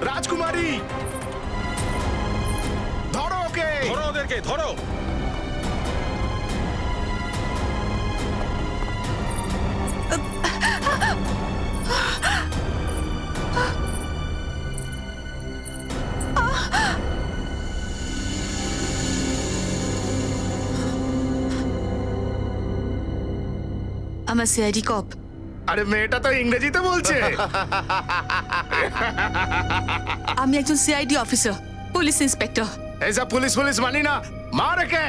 রাজকুমারী, ধরো ওকে। ধরো ওদেরকে, ধরো। আমার সিআইডি কপ। আরে মেয়েটা তো ইংরেজিতে বলছে। আমি একজন সিআইডি অফিসার, পুলিশ ইন্সপেক্টর। এইসব পুলিশ পুলিশ মানি না, মার একে।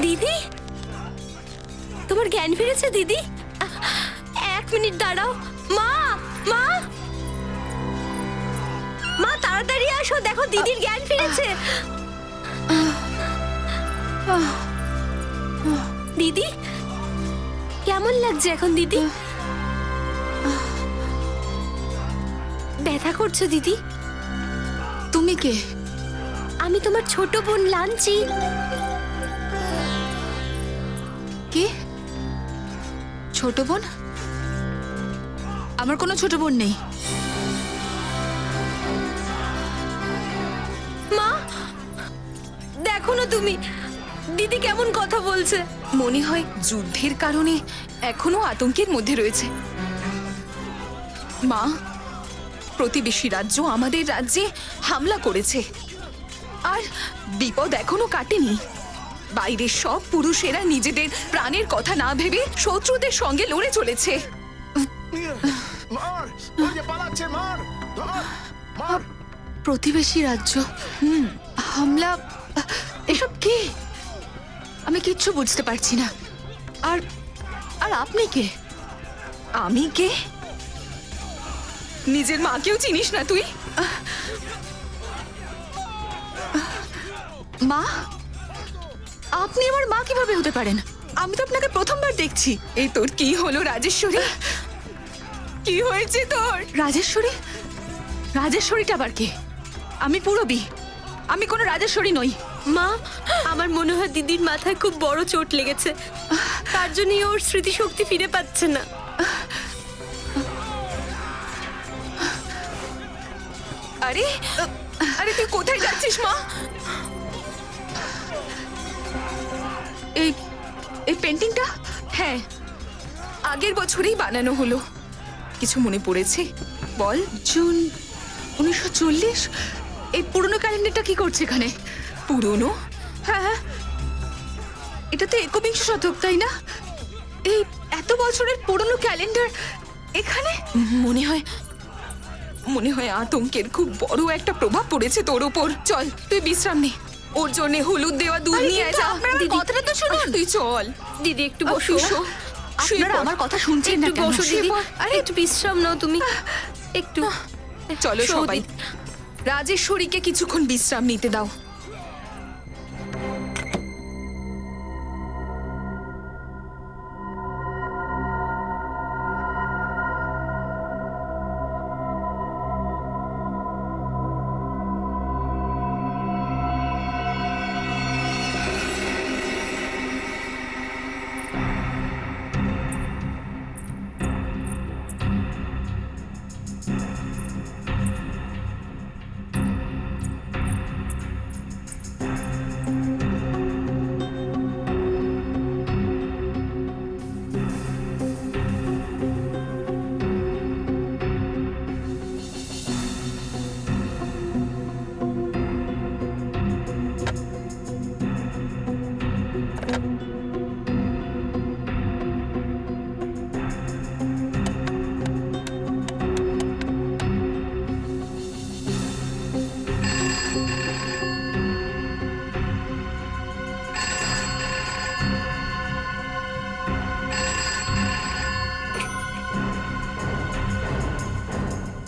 দিদি, তোমার জ্ঞান ফিরেছে দিদি? এক মিনিট দাঁড়াও। মা, মা, মা তাড়াতাড়ি আসো, দেখো দিদির জ্ঞান ফিরেছে। দিদি, কেমন লাগছে এখন দিদি? ব্যথা করছো দিদি? তুমি কে? আমি তোমার ছোট বোন লাঞ্চি। কে? ছোট বোন? আমার কোনো ছোট বোন নেই। মা, দেখো না তুমি দিদি কেমন কথা বলছে। মনে হয় যুদ্ধের কারণে এখনো আতঙ্কের মধ্যে রয়েছে। মা, প্রতিবেশী রাজ্য আমাদের রাজ্যে হামলা করেছে, আর বিপদ এখনো কাটেনি। বাইরের সব পুরুষেরা নিজেদের প্রাণের কথা না ভেবে শত্রুদের সঙ্গে লড়ে চলেছে। মার, ওই যে পালাচ্ছে, মার, ধর, মার। প্রতিবেশী রাজ্য হামলা, এসব কি? আমি কিচ্ছু বুঝতে পারছি না। আর আর আপনি কে? আমি কে? নিজের মাকেও চিনিস না তুই? মা? আপনি আমার মা কিভাবে হতে পারেন? আমি তো আপনাকে প্রথমবার দেখছি। এই তোর কি হলো রাজেশ্বরী? কি হয়েছে তোর? রাজেশ্বরী? রাজেশ্বরীটা আবার কে? আমি পুরবী, আমি কোনো রাজেশ্বরী নই। মা, আমার মনে হয় দিদির মাথায় খুব বড় চোট লেগেছে, তার জন্যই ওর স্মৃতিশক্তি ফিরে পাচ্ছে না। আরে আরে তুই কোথায় যাচ্ছিস মা? এই এই পেন্টিংটা? হ্যাঁ, আগের বছরেই বানানো হলো। কিছু মনে পড়েছে? বল। জুন 1940। এই পুরনো ক্যালেন্ডারটা কি করছে এখানে? পুরনো? হ্যাঁ, এটা তো 21 শতক, তাই না? এই এত বছরের পুরনো ক্যালেন্ডার এখানে? মনে হয় আতঙ্কের খুব বড় একটা প্রভাব পড়েছে তোর ওপর। চল তুই বিশ্রাম নে, ওর জন্য হলুদ দেওয়া দুধ আরে নিয়ে কিন্তু যা। আপনারা আমার দিদি, কথাটা তো শুনুন। তুই চল। দিদি একটু বসো। আপনারা আমার কথা শুনছেন না একটু কেন? বসো দিদি, আরে একটু বিশ্রাম নাও তুমি। একটু চলো শো সবাই, দিদি। রাজেশ্বরীকে কিছুক্ষণ বিশ্রাম নিতে দাও।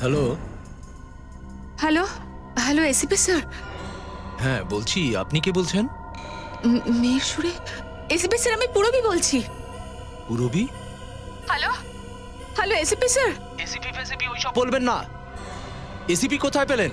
Hello. Hello hello ACP sir. হ্যাঁ বলছি, আপনি কে বলছেন? মেয়ের সুরে। এসিপি স্যার, আমি পুরবি বলছি। Purabi? Hello hello ACP sir. ACP ফেসিপি ওইসব বলবেন না। এসিপি কোথায় পেলেন?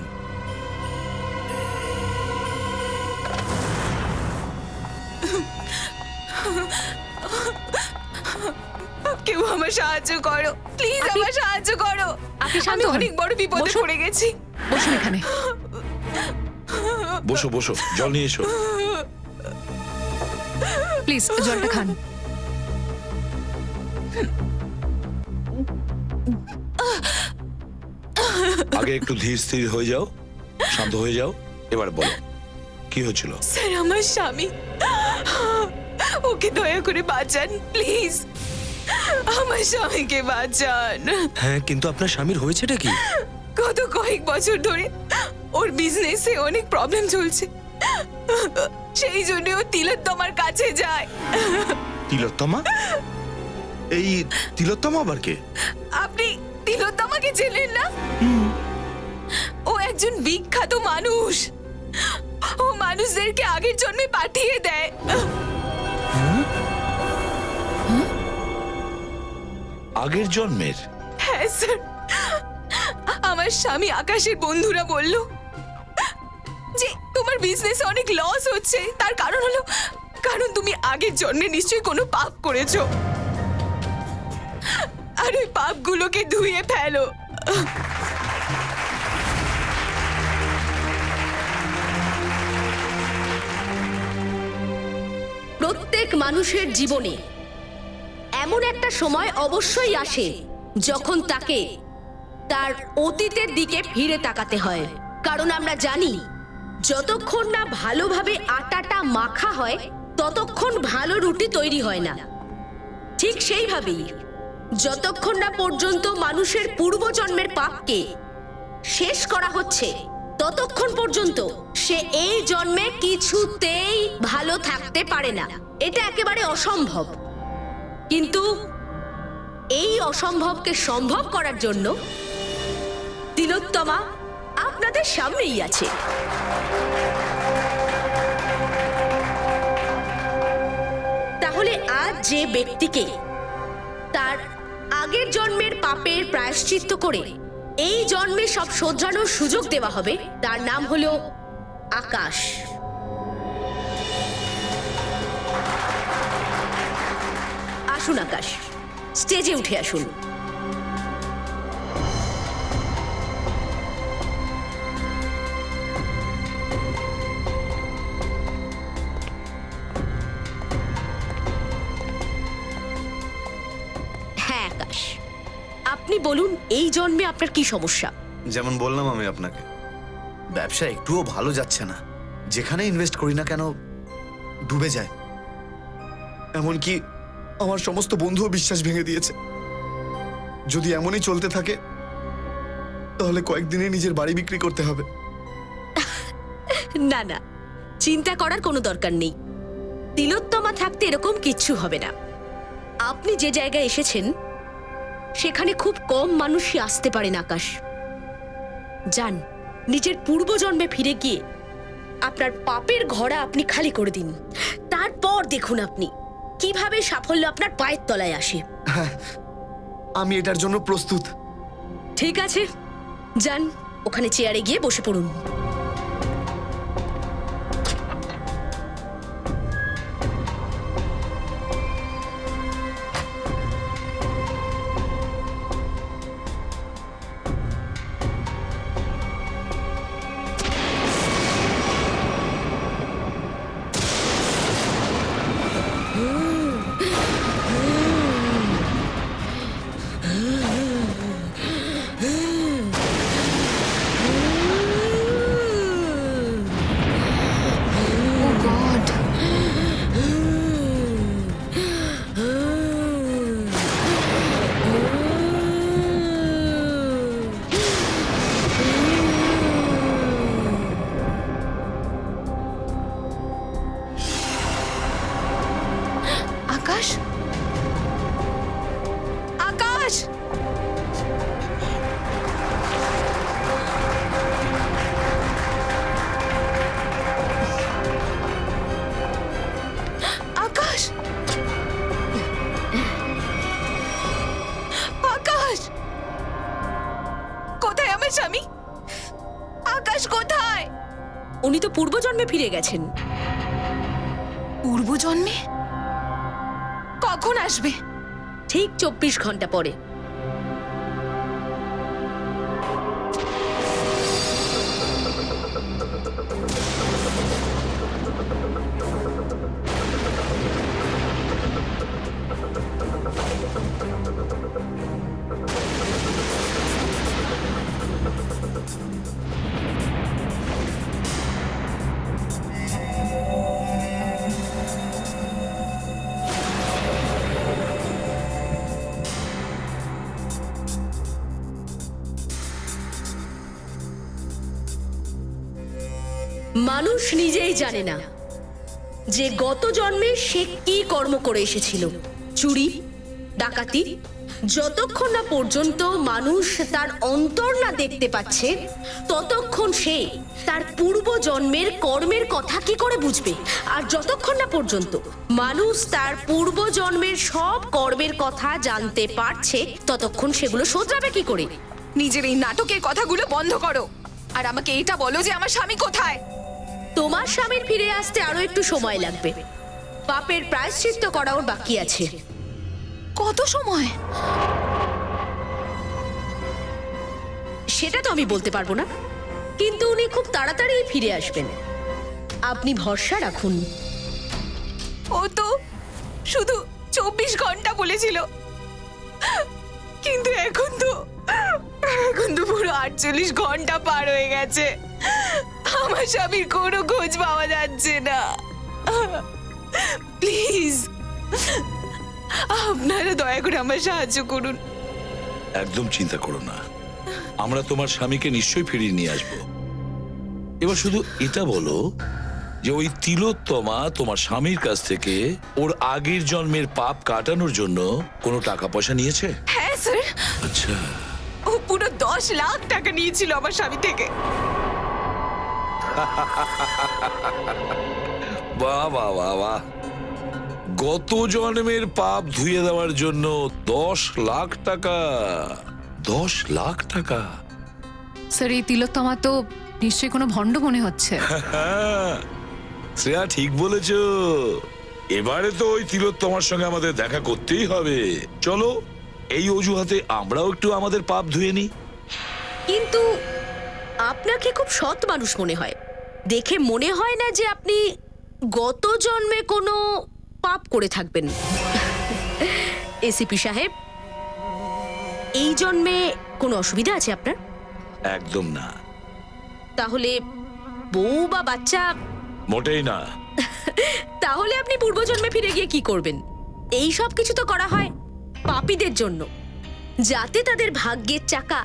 কেউ আমার সাহায্য করো, প্লিজ আমার সাহায্য করো। আপনি শান্ত আমি হন। অনেক বড় বিপদে বসুন। পড়ে গেছি। বসুন এখানে। বসো বসো, জল নিয়ে এসো। প্লিজ জলটা খান। আগে একটু ধীর স্থির হয়ে যাও, শান্ত হয়ে যাও। এবার বলো কি হয়েছিল? স্যার, আমার স্বামী, ওকে দয়া করে বাঁচান প্লিজ। আমার স্বামীকে বাঁচান। হ্যাঁ, কিন্তু আপনার স্বামীর হয়েছেটা কি? গত কয়েক বছর ধরে ওর বিজনেসে অনেক প্রবলেম চলছে, সেই জন্য ও তিলোত্তমার কাছে যায়। তিলোত্তমা? এই তিলোত্তমা আবার কে? আপনি তিলোত্তমাকে চেনেন না? ও একজন বিখ্যাত মানুষ। ও মানুষদেরকে আগের জন্মে পাঠিয়ে দেয়। আগের জন্মের? হ্যাঁ স্যার, আমার স্বামী আকাশের বন্ধুরা বলল যে তোমার বিজনেসে অনেক লস হচ্ছে, তার কারণ হলো কারণ তুমি আগের জন্মে নিশ্চয়ই কোনো পাপ করেছো, আর ওই পাপগুলোকে ধুয়ে ফেলো। প্রত্যেক মানুষের জীবনে এমন একটা সময় অবশ্যই আসে যখন তাকে তার অতীতের দিকে ফিরে তাকাতে হয়। কারণ আমরা জানি, যতক্ষণ না ভালোভাবে আটাটা মাখা হয় ততক্ষণ ভালো রুটি তৈরি হয় না। ঠিক সেইভাবেই যতক্ষণ না পর্যন্ত মানুষের পূর্বজন্মের পাপকে শেষ করা হচ্ছে ততক্ষণ পর্যন্ত সে এই জন্মে কিছুতেই ভালো থাকতে পারে না। এটা একেবারে অসম্ভব। কিন্তু এই অসম্ভবকে সম্ভব করার জন্য তিলোত্তমা আপনাদের সামনেই আছে। তাহলে আজ যে ব্যক্তিকে তার আগের জন্মের পাপের প্রায়শ্চিত্ত করে এই জন্মে সব শোধরানোর সুযোগ দেওয়া হবে, তার নাম হলো আকাশ। আসুন আকাশ, স্টেজে উঠে আসুন। হ্যাঁ আকাশ, আপনি বলুন এই জন্মে আপনার কি সমস্যা? যেমন বললাম আমি আপনাকে, ব্যবসা একটুও ভালো যাচ্ছে না। যেখানে ইনভেস্ট করি না কেন ডুবে যায়। এমনকি আমার সমস্ত বন্ধুও বিশ্বাস ভেঙে দিয়েছে। যদি এমনই চলতে থাকে তাহলে কয়েকদিনে নিজের বাড়ি বিক্রি করতে হবে। না না, চিন্তা করার কোনো দরকার নেই। তিলোত্তমা থাকতে এরকম কিচ্ছু হবে না। আপনি যে জায়গায় এসেছেন সেখানে খুব কম মানুষই আসতে পারেন আকাশ। যান, নিজের পূর্বজন্মে ফিরে গিয়ে আপনার পাপের ঘোড়া আপনি খালি করে দিন। তারপর দেখুন আপনি কিভাবে সাফল্য আপনার পায়ের তলায় আসে। আমি এটার জন্য প্রস্তুত। ঠিক আছে, যান ওখানে চেয়ারে গিয়ে বসে পড়ুন। আকাশ, আকাশ, তো পূর্বজন্মে ফিরে গেছেন। পূর্বজন্মে কখন আসবে? ঠিক 24 ঘন্টা পরে। মানুষ নিজেই জানে না যে গত জন্মে সে কি কর্ম করে এসেছিল, চুরি, ডাকাতি। যতক্ষণ না পর্যন্ত মানুষ তার অন্তর না দেখতে পাচ্ছে, ততক্ষণ সে তার পূর্ব জন্মের কর্মের কথা কি করে বুঝবে? আর যতক্ষণ না পর্যন্ত মানুষ তার পূর্ব জন্মের সব কর্মের কথা জানতে পারছে, ততক্ষণ সেগুলো শোধরাবে কি করে? নিজের এই নাটকের কথাগুলো বন্ধ করো আর আমাকে এটা বলো যে আমার স্বামী কোথায়। তোমার স্বামীর ফিরে আসতে আরো একটু সময় লাগবে। পাপের প্রায়শ্চিত্ত করা ওর বাকি আছে। কত সময়? সেটা তো আমি বলতে পারবো না, কিন্তু উনি খুব তাড়াতাড়ি ফিরে আসবেন, আপনি ভরসা রাখুন। ও তো শুধু 24 ঘন্টা বলেছিল, কিন্তু এখন তো পুরো 48 ঘন্টা পার হয়ে গেছে। আমার স্বামীর কোনো খোঁজ পাওয়া যাচ্ছে না। প্লিজ আপনারা দয়া করে আমার সাহায্য করুন। একদম চিন্তা করো না, আমরা তোমার স্বামীকে নিশ্চয়ই ফিরিয়ে নিয়ে আসবো। এবার শুধু এটা বলো যে ওই তিলোত্তমা তোমার স্বামীর কাছ থেকে ওর আগের জন্মের পাপ কাটানোর জন্য কোনো টাকা পয়সা নিয়েছে? হ্যাঁ স্যার, আচ্ছা, ও পুরো 10 লাখ টাকা নিয়েছিল আমার স্বামী থেকে। বাহ বাহ বাহ বাহ, গত জন্মের পাপ ধুয়ে দেওয়ার জন্য 10 লাখ টাকা। 10 লাখ টাকা! স্যার, এই তিলোত্তমা তো নিশ্চয়ই কোনো ভণ্ড মনে হচ্ছে। শ্রেয়া ঠিক বলেছ। এবারে তো ওই তিলোত্তমার সঙ্গে আমাদের দেখা করতেই হবে। চলো, এই অজুহাতে আমরাও একটু আমাদের পাপ ধুয়ে নিই। কিন্তু আপনাকে খুব সৎ মানুষ মনে হয়, দেখে মনে হয় না যে আপনি গত জন্মে কোনো পাপ করে থাকবেন। এসিপি সাহেব, এই জন্মে কোনো অসুবিধা আছে আপনার? একদম না। তাহলে বউ বা বাচ্চা? মোটেই না। তাহলে আপনি পূর্বজন্মে ফিরে গিয়ে কি করবেন? এই সব কিছু তো করা হয় পাপীদের জন্য, যাতে তাদের ভাগ্যের চাকা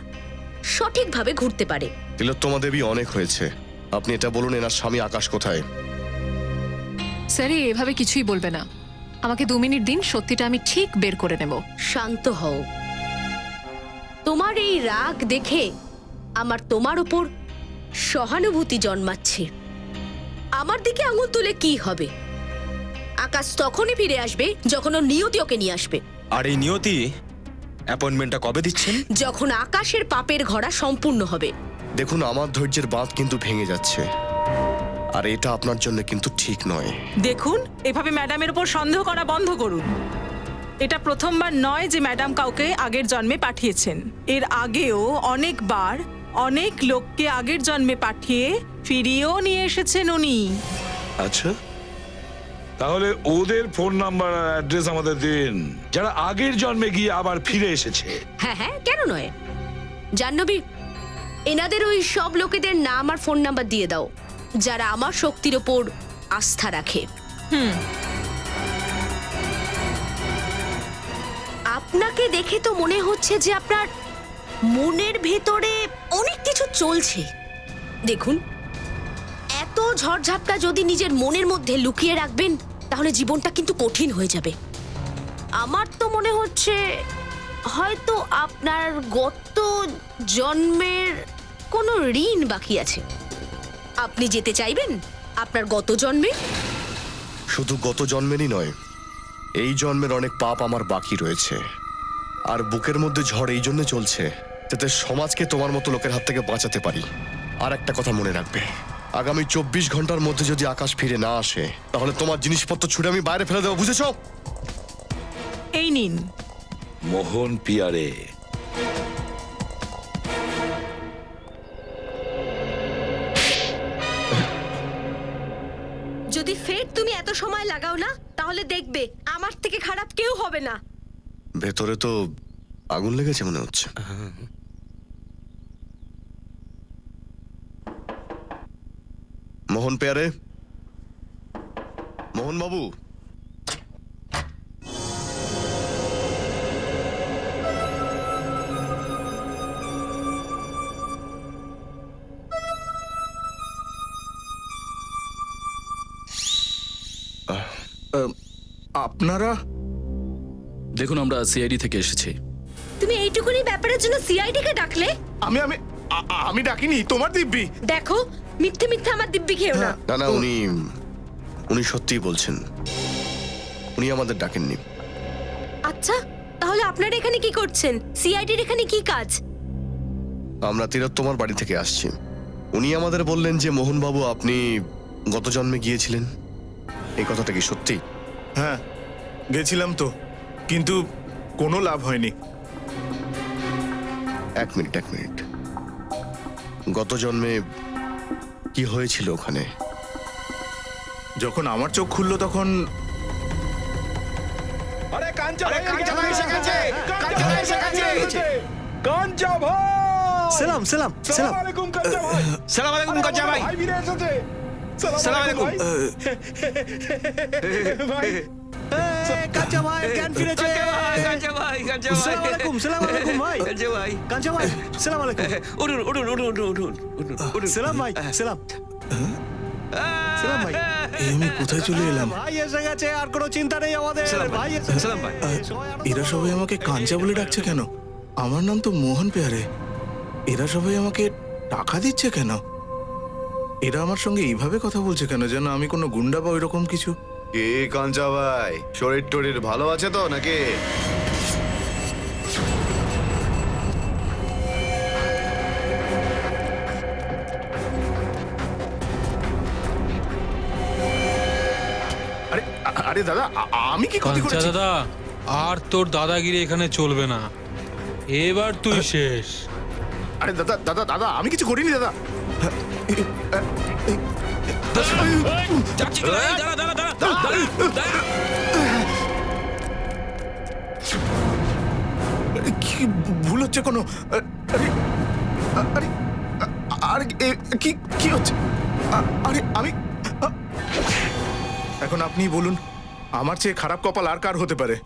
সঠিকভাবে ঘুরতে পারে। তিলোত্তমা দেবী, অনেক হয়েছে। আপনি এটা বলুন, এনার স্বামী আকাশ কোথায়? স্যার, এভাবে কিছুই বলবে না। আমাকে 2 মিনিট দিন, সত্যিটা আমি ঠিক বের করে নেব। শান্ত হও। তোমার এই রাগ দেখে আমার তোমার উপর সহানুভূতি জন্মাচ্ছে। আমার দিকে আঙুল তুলে কি হবে? আকাশ তখনই ফিরে আসবে যখন ও নিয়তি ওকে নিয়ে আসবে। আর এই নিয়তি অ্যাপয়েন্টমেন্টটা কবে দিচ্ছেন? যখন আকাশের পাপের ঘোড়া সম্পূর্ণ হবে। দেখুন, আমার ধৈর্যের বাঁধ কিন্তু ভেঙে যাচ্ছে, আর এটা আপনার জন্য কিন্তু ঠিক নয়। দেখুন, এভাবে ম্যাডামের উপর সন্দেহ করা বন্ধ করুন। এটা প্রথমবার নয় যে ম্যাডাম কাউকে আগের জন্মে পাঠিয়েছেন। এর আগেও অনেকবার অনেক লোককে আগের জন্মে পাঠিয়ে ফিরিয়েও নিয়ে এসেছেন উনি। আচ্ছা, তাহলে ওদের ফোন নাম্বার আর অ্যাড্রেস আমাদের দিন, যারা আগের জন্মে গিয়ে আবার ফিরে এসেছে। হ্যাঁ হ্যাঁ, কেন নয়। জাহ্নবী, এনাদের ওই সব লোকেদের নাম আর ফোন নাম্বার দিয়ে দাও যারা আমার শক্তির ওপর আস্থা রাখে। আপনাকে দেখে তো মনে হচ্ছে যে আপনার মনের ভেতরে অনেক কিছু চলছে। দেখুন, এত ঝড়ঝাপটা যদি নিজের মনের মধ্যে লুকিয়ে রাখবেন, তাহলে জীবনটা কিন্তু কঠিন হয়ে যাবে। আমার তো মনে হচ্ছে হয়তো আপনার গত জন্মের কোনো ঋণ বাকি আছে। আপনি যেতে চাইবেন আপনার গত জন্মে? শুধু গত জন্মেরই নয়, এই জন্মের অনেক পাপ আমার বাকি রয়েছে। আর বুকের মধ্যে ঝড় এই জন্য চলছে যাতে সমাজকে তোমার মতো লোকের হাত থেকে বাঁচাতে পারি। আর একটা কথা মনে রাখবে, আগামী 24 ঘন্টার মধ্যে যদি আকাশ ফিরে না আসে তাহলে তোমার জিনিসপত্র ছুড়ে আমি বাইরে ফেলে দেবো, বুঝেছো? এই নিন। মোহন পিয়ারে। যদি ফের তুমি এত সময় লাগাও না তাহলে দেখবে আমার থেকে খারাপ কেউ হবে না। ভেতরে তো আগুন লেগেছে মনে হচ্ছে। মোহন পেয়ারে, মোহন বাবু, আপনারা? দেখুন, আমরা সিআইডি থেকে এসেছি। তুমি এইটুকুনি ব্যাপারের জন্য সিআইডি কে ডাকলে? আমি আমি আমি ডাকিনি, তোমার দিব্যি। দেখো, মিথ্যে মিথ্যে আমার দিব্যি খেও না। না না, উনি সত্যিই বলছেন, উনি আমাদের ডাকেননি। আচ্ছা, তাহলে আপনারা এখানে কি করছেন? সিআইডির এখানে কি কাজ? আমরা তিলোত্তমার বাড়ি থেকে আসছি। উনি আমাদের বললেন যে মোহনবাবু আপনি গত জন্মে গিয়েছিলেন, এই কথাটা কি সত্যি? হ্যাঁ, গেছিলাম তো, কিন্তু কোনো লাভ হয়নি। এক মিনিট, গত জন্মে কি হয়েছিল ওখানে? যখন আমার চোখ খুললো তখন সালাম সালাম সালাম সালাম আলাইকুম কাঞ্চা ভাই। সালাম আলাইকুম। কাঞ্চা ভাই জ্ঞান ফিরেছে। কাঞ্চা ভাই সালাম আলাইকুম। সালাম আলাইকুম ভাই। কাঞ্চা ভাই সালাম আলাইকুম। উঠুন উঠুন উঠুন উঠুন উঠুন। সালাম ভাই, সালাম সালাম ভাই। আমি কোথায় চলে এলাম? ভাই এসে গেছে, আর কোনো চিন্তা নেই আমাদের। ভাই সালাম ভাই। এরা সবাই আমাকে কাঞ্চা বলে ডাকছে কেন? আমার নাম তো মোহন পেয়ারে। এরা সবাই আমাকে টাকা দিচ্ছে কেন? এরা আমার সঙ্গে এইভাবে কথা বলছে কেন, যেন আমি কোনো গুন্ডা বা ওইরকম কিছু। কে কাঞ্চা ভাই, শরীর টরীর ভালো আছে তো নাকি? আরে আরে দাদা, আমি কি ক্ষতি কাঞ্চা করেছি? দাদা, আর তোর দাদাগিরি এখানে চলবে না, এবার তুই শেষ। আরে দাদা দাদা দাদা, আমি কিছু করিনি দাদা। কি ভুল হচ্ছে কোনো? আরে আরে আরে কি কি হচ্ছে? আরে আমি এখন আপনি বলুন, আমার চেয়ে খারাপ কপাল আর কার হতে পারে?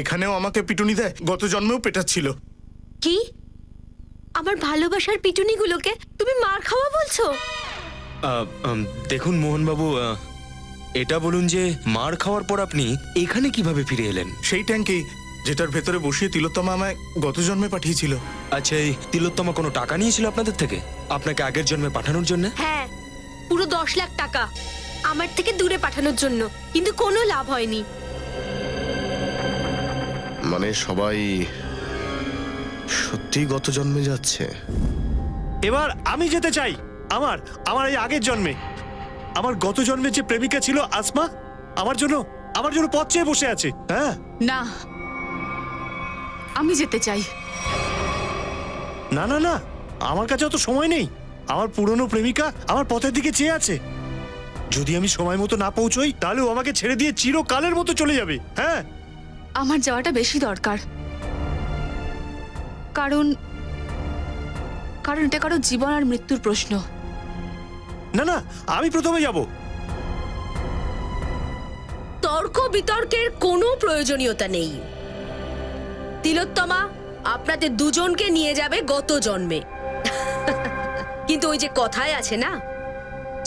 এখানেও আমাকে পিটুনি দেয়, গত জন্মেও পেটাচ্ছিল। কি? আমার ভালোবাসার পিটুনিগুলোকে তুমি মার খাওয়া বলছো? দেখুন মোহনবাবু, এটা বলুন যে মার খাওয়ার পর আপনি এখানে কিভাবে ফিরে এলেন? সেই ট্যাঙ্কেই, যেটার ভেতরে বসিয়ে তিলোত্তমা আমায় গত জন্মে পাঠিয়েছিল। আচ্ছা, এই তিলোত্তমা কোনো টাকা নিয়েছিল আপনাদের থেকে আপনাকে আগের জন্মে পাঠানোর জন্য? হ্যাঁ, পুরো 10 লাখ টাকা আমার থেকে দূরে পাঠানোর জন্য, কিন্তু কোনো লাভ হয়নি। মানে সবাই সত্যি গত জন্মে যাচ্ছে? এবার আমি যেতে চাই আমার আমার এই আগের জন্মে। আমার গত জন্মের যে প্রেমিকা ছিল আসমা, আমার জন্য পথ চেয়ে বসে আছে। হ্যাঁ, না, আমি যেতে চাই। না না না, আমার কাছে অত সময় নেই। আমার পুরনো প্রেমিকা আমার পথের দিকে চেয়ে আছে। যদি আমি সময় মতো না পৌঁছই তাহলে ও আমাকে ছেড়ে দিয়ে চিরকালের মতো চলে যাবে। হ্যাঁ, আমার যাওয়াটা বেশি দরকার, কারণ এটা কারো জীবন আর মৃত্যুর প্রশ্ন। না না, আমি প্রথমে যাব। তর্ক বিতর্কের কোনো প্রয়োজনীয়তা নেই। তিলোত্তমা আপনাদের দুজনকে নিয়ে যাবে গত জন্মে। কিন্তু ওই যে কথায় আছে না,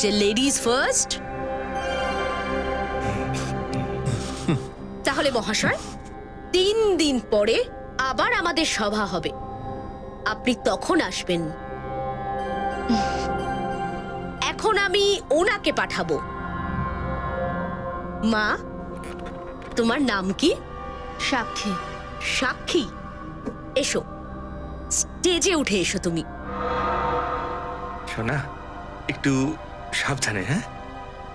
যে লেডিজ ফার্স্ট। তাহলে মহাশয়, 3 দিন পরে আবার আমাদের সভা হবে, আপনি তখন আসবেন। এখন আমি ওনাকে পাঠাবো। মা, তোমার নাম কি? সাক্ষী। সাক্ষী, এসো, স্টেজে উঠে এসো তুমি। শোনা, একটু সাবধানে, হ্যাঁ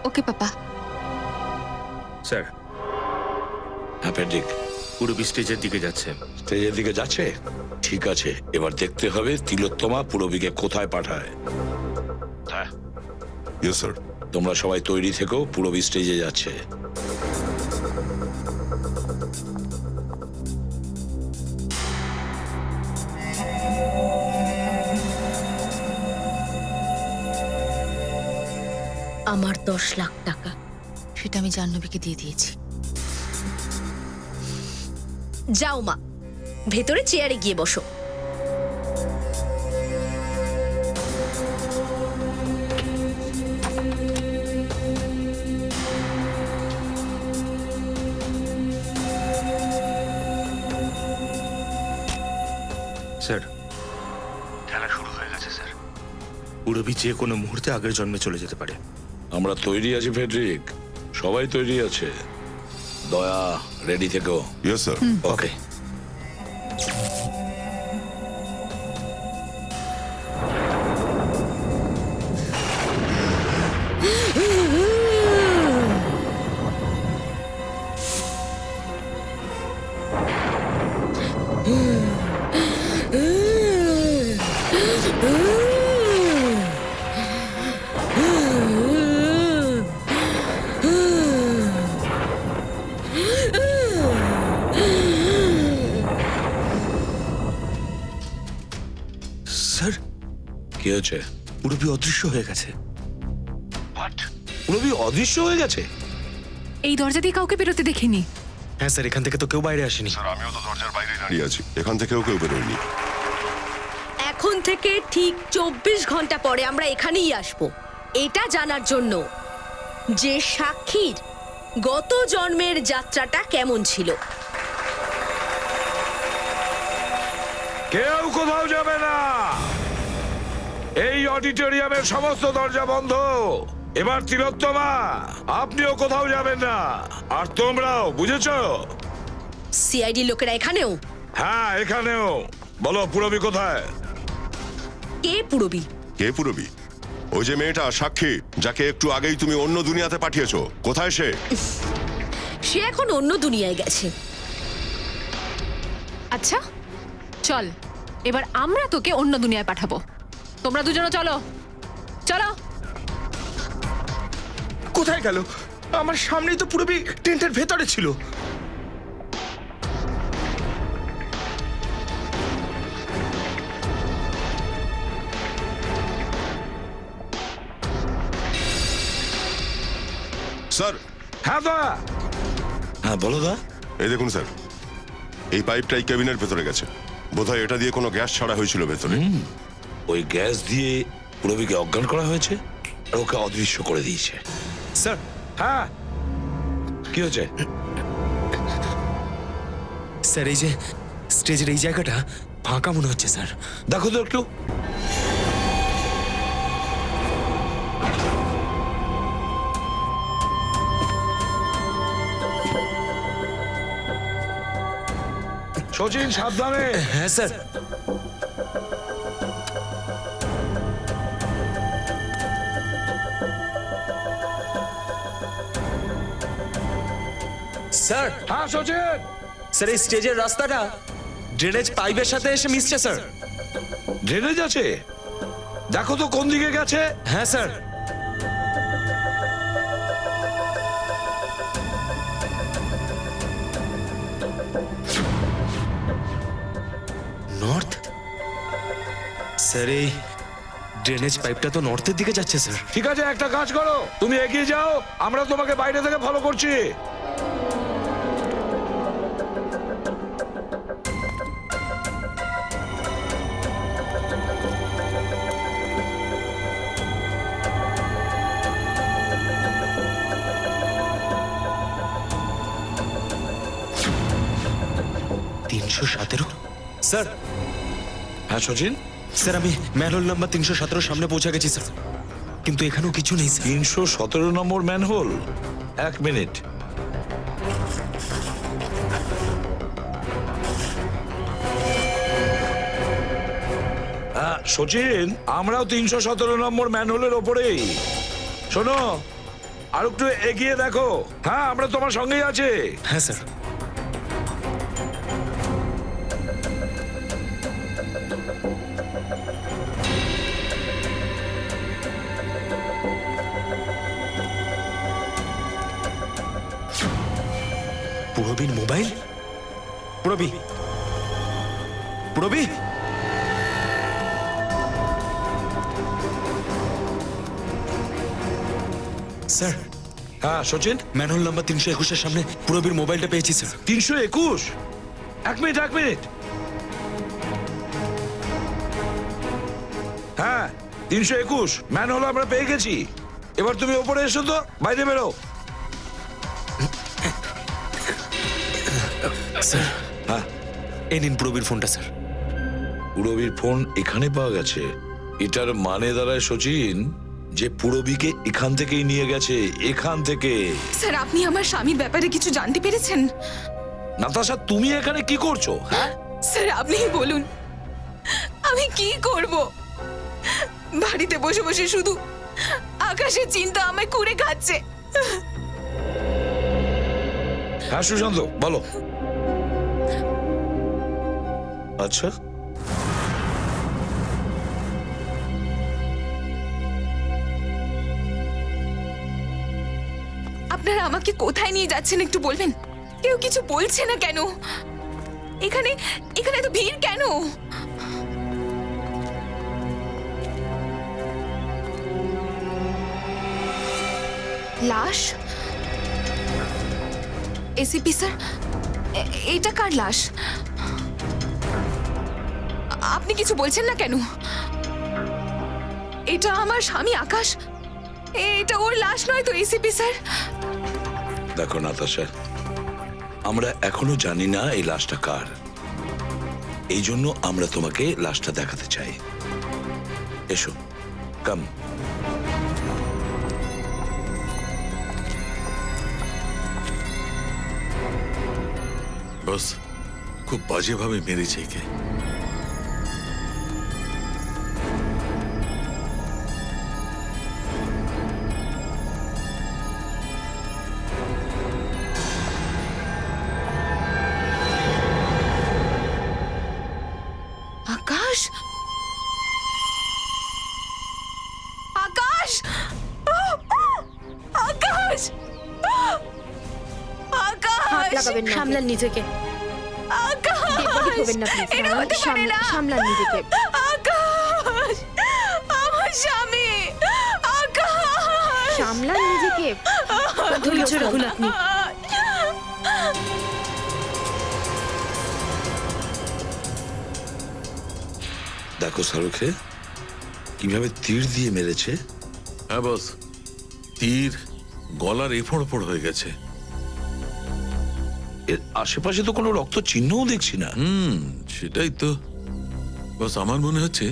ওকে পাপা। স্যার? হ্যাঁ প্যাট্রিক, পুরবী স্টেজের দিকে যাচ্ছে। স্টেজের দিকে যাচ্ছে? ঠিক আছে, এবার দেখতে হবে তিলোত্তমা পুরবীকে কোথায় পাঠায়। হ্যাঁ ইয়েস স্যার। তোমরা সবাই তৈরি থেকো, পুরবী স্টেজে যাচ্ছে। আমার 10 লাখ টাকা। সেটা আমি জাহ্নবীকে দিয়ে দিয়েছি। যাও মা, ভেতরে চেয়ারে গিয়ে বসো। স্যার, খেলা শুরু হয়ে গেছে স্যার। পুরবী যে কোনো মুহূর্তে আগের জন্মে চলে যেতে পারে। আমরা তৈরি আছি ফেডরিক, সবাই তৈরি আছে। দয়া, রেডি থেকো। Yes sir. ওকে। স্যার, কি হয়েছে? পুরবী অদৃশ্য হয়ে গেছে। পুরবী অদৃশ্য হয়ে গেছে? এই দরজা দিয়ে কাউকে বেরোতে দেখিনি। হ্যাঁ স্যার, এখান থেকে তো কেউ বাইরে আসেনি। আমিও তো দরজার বাইরে দাঁড়িয়ে আছি, এখান থেকেও কেউ বেরোয়নি। এখন থেকে ঠিক 24 ঘন্টা পরে আমরা এখানেই আসব, এটা জানার জন্য যে সাক্ষীর গত জন্মের যাত্রাটা কেমন ছিল। কেউ কোথাও যাবে না। এই অডিটোরিয়ামের সমস্ত দরজা বন্ধ। এবার তিলোত্তমা, আপনিও কোথাও যাবেন না, আর তোমরাও, বুঝেছো? সিআইডি লোকেরা এখানেও? হ্যাঁ, এখানেও। বলো, পুরবী কোথায়? কে পুরবী? কে পুরবী? ওই যে মেয়েটা সাক্ষী, যাকে একটু আগেই তুমি অন্য দুনিয়াতে পাঠিয়েছো, কোথায় সে? সে এখন অন্য দুনিয়ায় গেছে। আচ্ছা চল, এবার আমরা তোকে অন্য দুনিয়ায় পাঠাবো। তোমরা দুজনে চলো চলো। কোথায় গেল? আমার সামনেই তো পুরবী টেন্টের ভেতরে ছিল। স্যার। হ্যাঁ দা। হ্যাঁ বলো দা। এই দেখুন স্যার, এই পাইপটাই কেবিনের ভেতরে গেছে। বোধহয় এটা দিয়ে কোনো গ্যাস ছাড়া হয়েছিল ভেতরে। ওই গ্যাস দিয়ে পুরবীকে অজ্ঞান করা হয়েছে আর ওকে অদৃশ্য করে দিয়েছে। স্যার। হ্যাঁ, কি হয়েছে? স্যার, এই যে স্টেজের এই জায়গাটা ফাঁকা মনে হচ্ছে স্যার। দেখো তো একটু। সচিন, সাবধানে। হ্যাঁ স্যার। স্যার। হ্যাঁ সচিন। স্যার, এই স্টেজের রাস্তাটা ড্রেনেজ পাইপের সাথে এসে মিশছে স্যার। ড্রেনেজ আছে? দেখো তো কোন দিকে গেছে। হ্যাঁ স্যার। নর্থ? স্যার, এই ড্রেনেজ পাইপটা তো নর্থের দিকে যাচ্ছে স্যার। ঠিক আছে, একটা কাজ করো, তুমি এগিয়ে যাও, আমরা তোমাকে বাইরে থেকে ফলো করছি। স্যার। হ্যাঁ সচিন। স্যার, আমি ম্যানহোল নাম্বার 317 সামনে পৌঁছে গেছি স্যার, কিন্তু এখানেও কিছু নেই স্যার। 317 নম্বর ম্যানহোল? এক মিনিট। সচিন, আমরাও 317 নম্বর ম্যানহোলের ওপরেই। শোনো, আর একটু এগিয়ে দেখো। হ্যাঁ, আমরা তোমার সঙ্গেই আছে। হ্যাঁ স্যার। পুরবীর মোবাইল? পুরবী, পুরবী, স্যার, হ্যাঁ সচিন, ম্যানহোল নাম্বার 321-এর সামনে পুরবীর মোবাইলটা পেয়েছি স্যার। 321? এক মিনিট। হ্যাঁ, 321 ম্যানহোল আমরা পেয়ে গেছি। এবার তুমি ওপরে এসো তো, বাইরে বেরো। স্যার, হ্যাঁ, এই নিন পুরবীর ফোনটা স্যার। পুরবীর ফোন এখানে পাওয়া গেছে। এটার মানে দাঁড়ায় সচিন যে পুরবীকে এখান থেকেই নিয়ে গেছে, এখান থেকে। স্যার, আপনি আমার স্বামীর ব্যাপারে কিছু জানতে পেরেছেন? নাতাশা, তুমি এখানে কি করছো? হ্যাঁ, স্যার, আপনিই বলুন আমি কি করব? বাড়িতে বসে বসে শুধু আকাশের চিন্তা আমায় কুড়ে খাচ্ছে। হ্যাঁ সুশান্ত, বলো। আচ্ছা, আপনারা আমাকে কোথায় নিয়ে যাচ্ছেন একটু বলবেন? কেউ কিছু বলছে না কেন? এখানে এখানে এত ভিড় কেন? লাশ? এসিপি স্যার, এটা কার লাশ? আপনি কিছু বলছেন না কেন? এটা আমার স্বামী আকাশ, এটা ওর লাশ নয় তো এসিপি স্যার? দেখো নাতাশা, আমরা এখনো জানি না এই লাশটা কার। এই জন্য আমরা তোমাকে লাশটা দেখাতে চাই। এসো, কাম। বস, খুব বাজেভাবে মেরেছে একে। আকাশ, আকাশ, আকাশ, আকাশ, সামলান নিজেকে। আকাশ, এটা হতে পারে না। সামলান নিজেকে। আকাশ, আমার স্বামী, আকাশ, সামলান নিজেকে। ধৈর্য রাখুন আপনি। দেখো শাহরুখে কিভাবে তীর দিয়ে মেরেছে। হ্যাঁ বস, তীর গলার এফোড় ওপড় হয়ে গেছে। এর আশেপাশে তো কোনো রক্ত চিহ্নও দেখছি না। সেটাই তো বস, আমার মনে হচ্ছে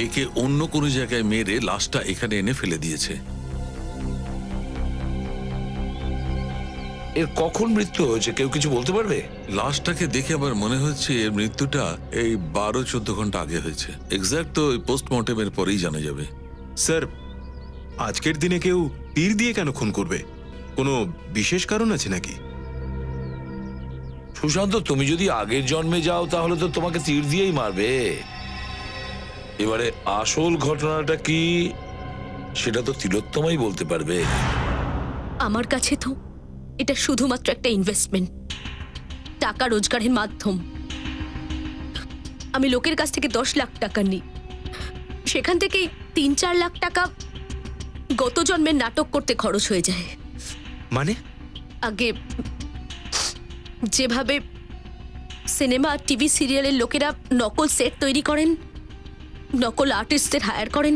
একে অন্য কোনো জায়গায় মেরে লাশটা এখানে এনে ফেলে দিয়েছে। এর কখন মৃত্যু হয়েছে কেউ কিছু বলতে পারবে? লাশটাকে দেখে আবার মনে হচ্ছে এর মৃত্যুটা এই 12-14 ঘন্টা আগে হয়েছে। এক্সাক্ট তো পোস্টমর্টেমের পরেই জানা যাবে। স্যার, আজকের দিনে কেউ তীর দিয়ে কেন খুন করবে? কোনো বিশেষ কারণ আছে নাকি? সুশান্ত, তুমি যদি আগের জন্মে যাও তাহলে তো তোমাকে তীর দিয়েই মারবে। এবারে আসল ঘটনাটা কি সেটা তো তিলোত্তমাই বলতে পারবে। আমার কাছে তো এটা শুধুমাত্র একটা ইনভেস্টমেন্ট, টাকা রোজগারের মাধ্যম। আমি লোকের কাছ থেকে 10 লাখ টাকা নিই, সেখান থেকেই 3-4 লাখ টাকা গত জন্মের নাটক করতে খরচ হয়ে যায়। মানে? আগে যেভাবে সিনেমা আর টিভি সিরিয়ালের লোকেরা নকল সেট তৈরি করেন, নকল আর্টিস্টদের হায়ার করেন,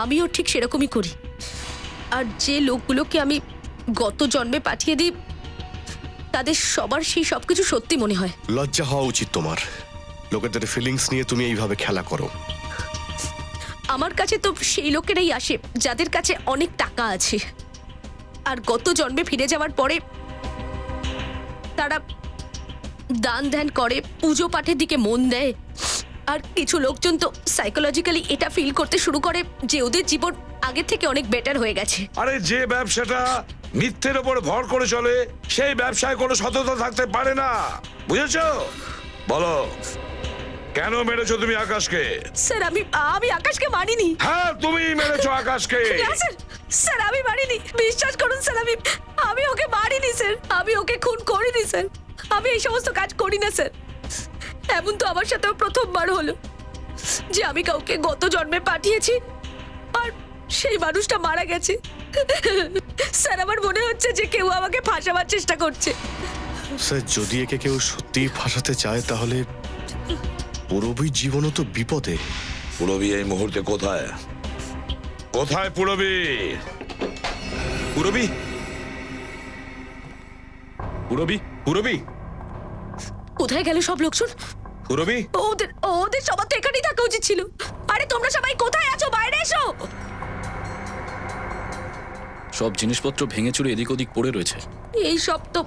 আমিও ঠিক সেরকমই করি। আর যে লোকগুলোকে আমি গত জন্মে পাঠিয়ে দিই তাদের সবার সেই সবকিছু সত্যি মনে হয়। লজ্জা হওয়া উচিত তোমার। লোকেদের ফিলিংস নিয়ে তুমি এইভাবে খেলা করো। আমার কাছে তো সেই লোকেরাই আসে যাদের কাছে অনেক টাকা আছে, আর গত জন্মে ফিরে যাওয়ার পরে তারা দান ধ্যান করে, পুজো পাঠের দিকে মন দেয়, আর কিছু লোকজন তো সাইকোলজিক্যালি এটা ফিল করতে শুরু করে যে ওদের জীবন আগের থেকে অনেক বেটার হয়ে গেছে। আরে যে ব্যবসাটা মিথ্যের ওপর ভর করে চলে সেই ব্যবসায় কোনো সততা থাকতে পারে না, বুঝেছো? বলো কেন মেরেছো তুমি আকাশকে? স্যার আমি আকাশকে মারিনি। হ্যাঁ তুমি মেরেছো আকাশকে। না স্যার, স্যার আমি মারিনি, বিশ্বাস করুন স্যার, আমি ওকে মারিনি স্যার, আমি ওকে খুন করিনি স্যার, আমি এই সমস্ত কাজ করি না স্যার। এমন তো আমার সাথেও প্রথমবার হলো যে আমি কাউকে গত জন্মে পাঠিয়েছি আর সেই মানুষটা মারা গেছে। স্যার আমার মনে হচ্ছে যে কেউ আমাকে ফাঁসাবার চেষ্টা করছে। স্যার যদি একে কেউ সত্যিই ফাঁসাতে চায় তাহলে পুরবীর জীবনও তো বিপদে। পুরবী এই মুহূর্তে কোথায়? কোথায় পুরবী? পুরবী, পুরবী, পুরবী, কোথায় গেল সব লোকজন? পুরবী। ওদের সবার তো এখানেই থাকা উচিত ছিল। আরে তোমরা সবাই কোথায় আছো? বাইরে এসো। সব জিনিসপত্র ভেঙে চুরে এদিক ওদিক পড়ে রয়েছে। এই সব তো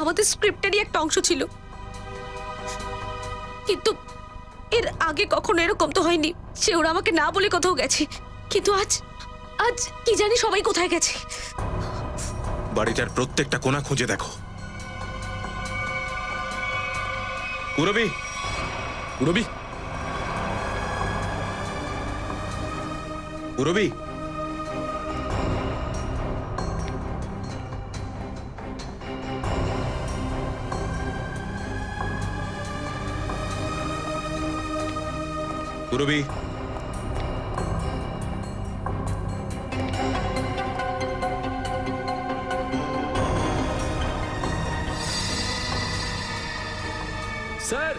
আমাদের স্ক্রিপ্টেরই একটা অংশ ছিল, কিন্তু এর আগে কখনো এরকম তো হয়নি সে ওরা আমাকে না বলে কোথাও গেছে। কিন্তু আজ কি জানি সবাই কোথায় গেছে। বাড়িটার প্রত্যেকটা কোণা খুঁজে দেখো। পুরবী, পুরবী, পুরবী, পুরবী, স্যার।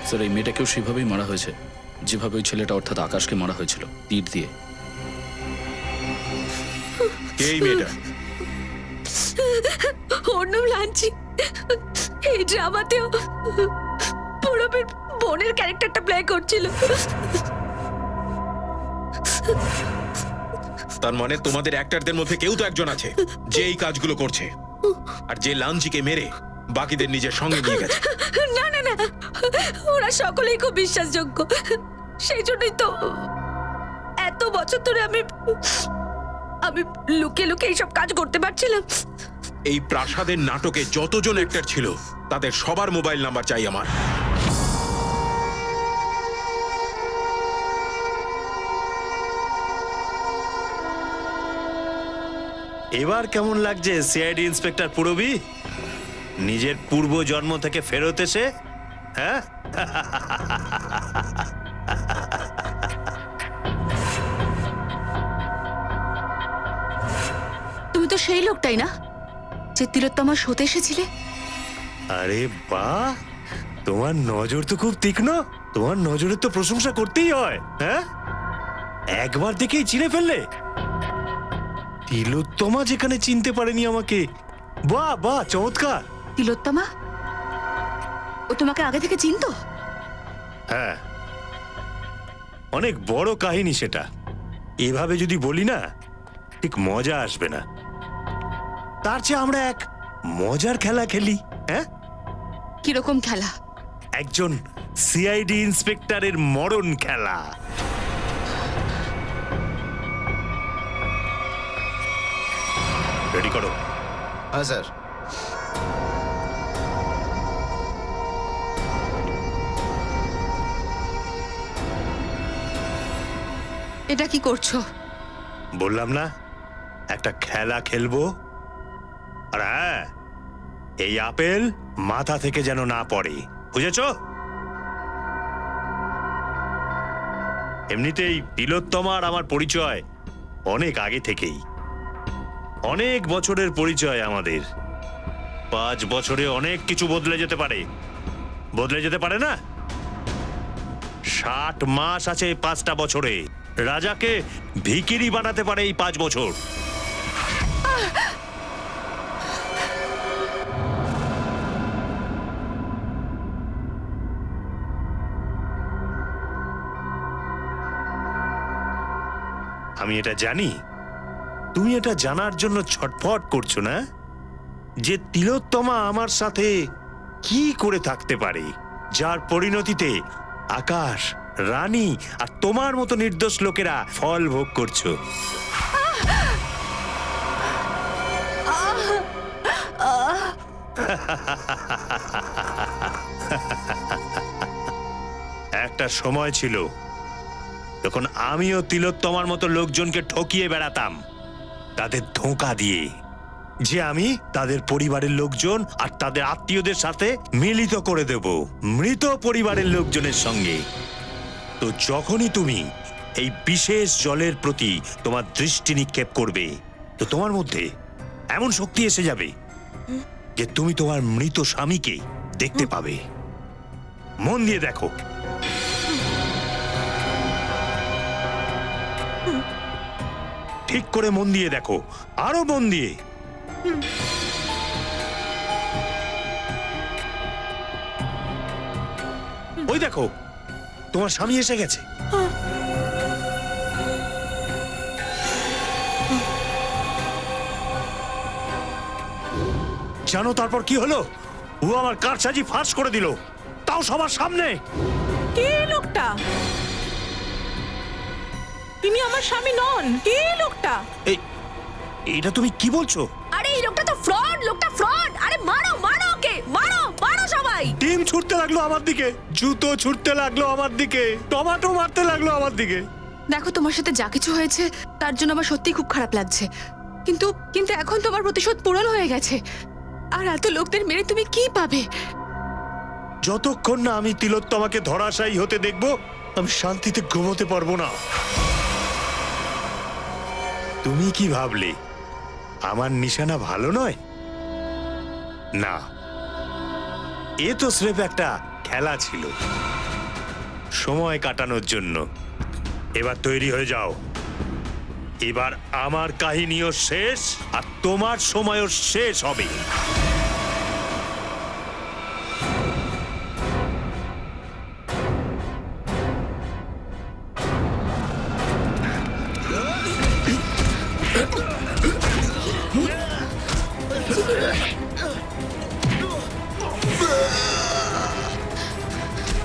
স্যার এই মেয়েটাকেও সেভাবেই মারা হয়েছে যেভাবে ওই ছেলেটা অর্থাৎ আকাশকে মারা হয়েছিল, তীর দিয়ে। কে এই মেয়েটা? ওর নাম লাঞ্চি। এই ড্রামাতেও পুরবীর বোনের ক্যারেক্টারটা প্লে করছিল। তার মানে তোমাদের অ্যাক্টরদের মধ্যে কেউ তো একজন আছে যে এই কাজগুলো করছে, আর যে লাঞ্চিকে মেরে বাকিদের নিজের সঙ্গে নিয়ে গেছে। না না না, ওরা সকলেই খুব বিশ্বাসযোগ্য, সেই জন্যই তো এত বছর ধরে আমি লুকিয়ে লুকিয়ে এইসব কাজ করতে পারছিলাম। এই প্রাসাদের নাটকে যতজন অ্যাক্টর ছিল তাদের সবার মোবাইল নাম্বার চাই আমার। এবার কেমন লাগছে সিআইডি ইন্সপেক্টর পুরবী? নিজের পূর্ব জন্ম থেকে ফেরত এসে, হ্যাঁ? তুমি তো সেই লোকটাই না যে তিলোত্তমার শোতে এসেছিলে? আরে বাহ, তোমার নজর তো খুব তীক্ষ্ণ। তোমার নজরের তো প্রশংসা করতেই হয়, হ্যাঁ? একবার দেখেই চিনে ফেললে। তিলোত্তমা যেখানে চিনতে পারেনি আমাকে, বাহ বাহ, চমৎকার। তিলোত্তমা? ও তোমাকে আগে থেকে চিনতো? হ্যাঁ, অনেক বড় কাহিনী সেটা। এভাবে যদি বলি না ঠিক মজা আসবে না। তার চেয়ে আমরা এক মজার খেলা খেলি, হ্যাঁ? কিরকম খেলা? একজন সিআইডি ইন্সপেক্টরের মরণ খেলা। রেডি করো। হ্যাঁ স্যার। এটা কি করছো? বললাম না একটা খেলা খেলবো। আর হ্যাঁ, এই আপেল মাথা থেকে যেন না পড়ে, বুঝেছো? এমনিতেই তিলোত্তমার আমার পরিচয় অনেক আগে থেকেই, অনেক বছরের পরিচয় আমাদের। 5 বছরে অনেক কিছু বদলে যেতে পারে, বদলে যেতে পারে না? 60 মাস আছে 5টা বছরে। রাজাকে ভিখিরি বানাতে পারে এই 5 বছর। আমি এটা জানি, তুমি এটা জানার জন্য ছটফট করছো না যে তিলোত্তমা আমার সাথে কি করে থাকতে পারে, যার পরিণতিতে আকাশ, রানী আর তোমার মতো নির্দোষ লোকেরা ফল ভোগ করছো। একটা সময় ছিল যখন আমিও তিলোত্তমার মতো লোকজনকে ঠকিয়ে বেড়াতাম, তাদের ধোঁকা দিয়ে, যে আমি তাদের পরিবারের লোকজন আর তাদের আত্মীয়দের সাথে মিলিত করে দেব মৃত পরিবারের লোকজনের সঙ্গে। তো যখনই তুমি এই বিশেষ জলের প্রতি তোমার দৃষ্টি নিক্ষেপ করবে, তো তোমার মধ্যে এমন শক্তি এসে যাবে যে তুমি তোমার মৃত স্বামীকে দেখতে পাবে। মন দিয়ে দেখো। ঠিক করে মন দিয়ে দেখো, আরো মন দিয়ে। ওই দেখো, তোমার স্বামী এসে গেছে। জানো তারপর কি হলো? ও আমার কারসাজি ফাঁস করে দিল, তাও সবার সামনে। কে এই লোকটা? তিনি আমার স্বামী নন। কে এই লোকটা? এটা তুমি কি বলছো? আরে এই লোকটা তো ফ্রড, লোকটা ফ্রড। আরে মারো মারো ওকে, মারো মারো সবাই। টিম ছুটতে লাগলো আমার দিকে, জুতো ছুটতে লাগলো আমার দিকে, টমেটো মারতে লাগলো আমার দিকে। দেখো, তোমার সাথে যা কিছু হয়েছে তার জন্য আমার সত্যিই খুব খারাপ লাগছে, কিন্তু কিন্তু এখন তোমার প্রতিশোধ পূরণ হয়ে গেছে। আর এত লোকদের মেরে তুমি কি পাবে? যতক্ষণ না আমি তিলোত্তমাকে ধরাশায়ী হতে দেখব, আমি শান্তিতে ঘুমোতে পারবো না। তুমি কি ভাবলে আমার নিশানা ভালো নয়? না, এ তো স্রেফ একটা খেলা ছিল, সময় কাটানোর জন্য। এবার তৈরি হয়ে যাও, এবার আমার কাহিনীও শেষ আর তোমার সময়ও শেষ হবে।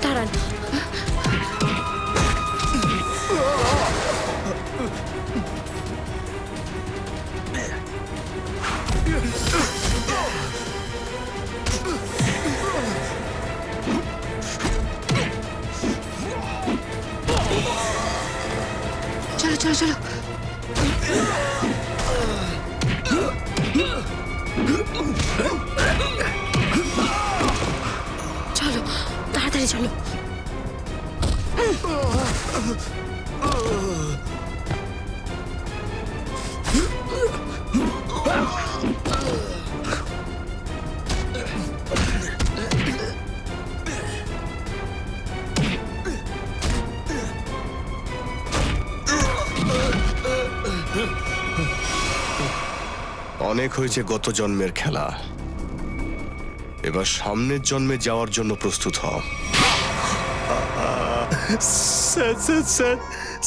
দাঁড়ান। চলো চলো চলো। চলো তাড়াতাড়ি চলো। অনেক হয়েছে গত জন্মের খেলা, এবার সামনের জন্মে যাওয়ার জন্য প্রস্তুত হও। Sir sir sir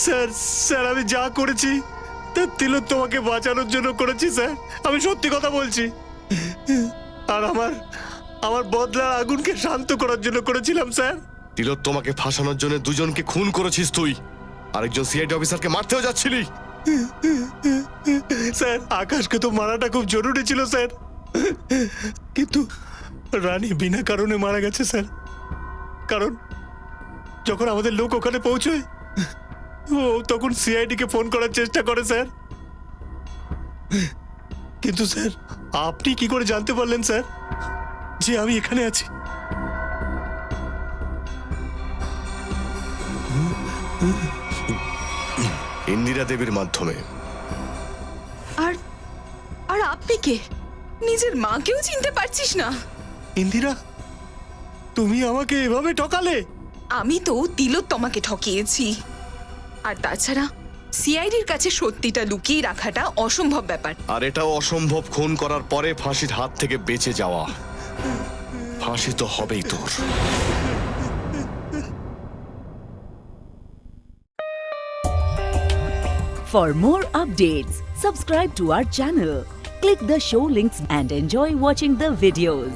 sir sir আমি যা করেছি তা তিলোত্তমাকে বাঁচানোর জন্য করেছি স্যার, আমি সত্যি কথা বলছি। আর আমার বদলার আগুনকে শান্ত করার জন্য করেছিলাম স্যার। তিলোত্তমাকে ফাঁসানোর জন্য দুজনকে খুন করেছিস তুই, আরেকজন সিআইডি অফিসারকে মারতেও যাচ্ছিলি। স্যার আকাশকে তো মারাটা খুব জরুরি ছিল স্যার, কিন্তু রানী বিনা কারণে মারা গেছে স্যার। কারণ যখন আমাদের লোক ওখানে পৌঁছয়, ও তখন সিআইডি কে ফোন করার চেষ্টা করে স্যার। কিন্তু স্যার আপনি কি করে জানতে পারলেন স্যার যে আমি এখানে আছি? ইন্দিরা দেবীর মাধ্যমে। আর আর আপনি কে? নিজের মাকেও চিনতে পারছিস না? ইন্দিরা, তুমি আমাকে এভাবে ঠকালে? আমি তো তিলোত্তমাকে ঠকিয়েছি। আর তাছাড়া সিআইডির কাছে সত্যিটা লুকিয়ে রাখাটা অসম্ভব ব্যাপার। আর এটাও অসম্ভব খুন করার পরে ফাঁসির হাত থেকে বেঁচে যাওয়া। ফাঁসি তো হবেই তোর। For more updates, subscribe to our channel, click the show links and enjoy watching the videos.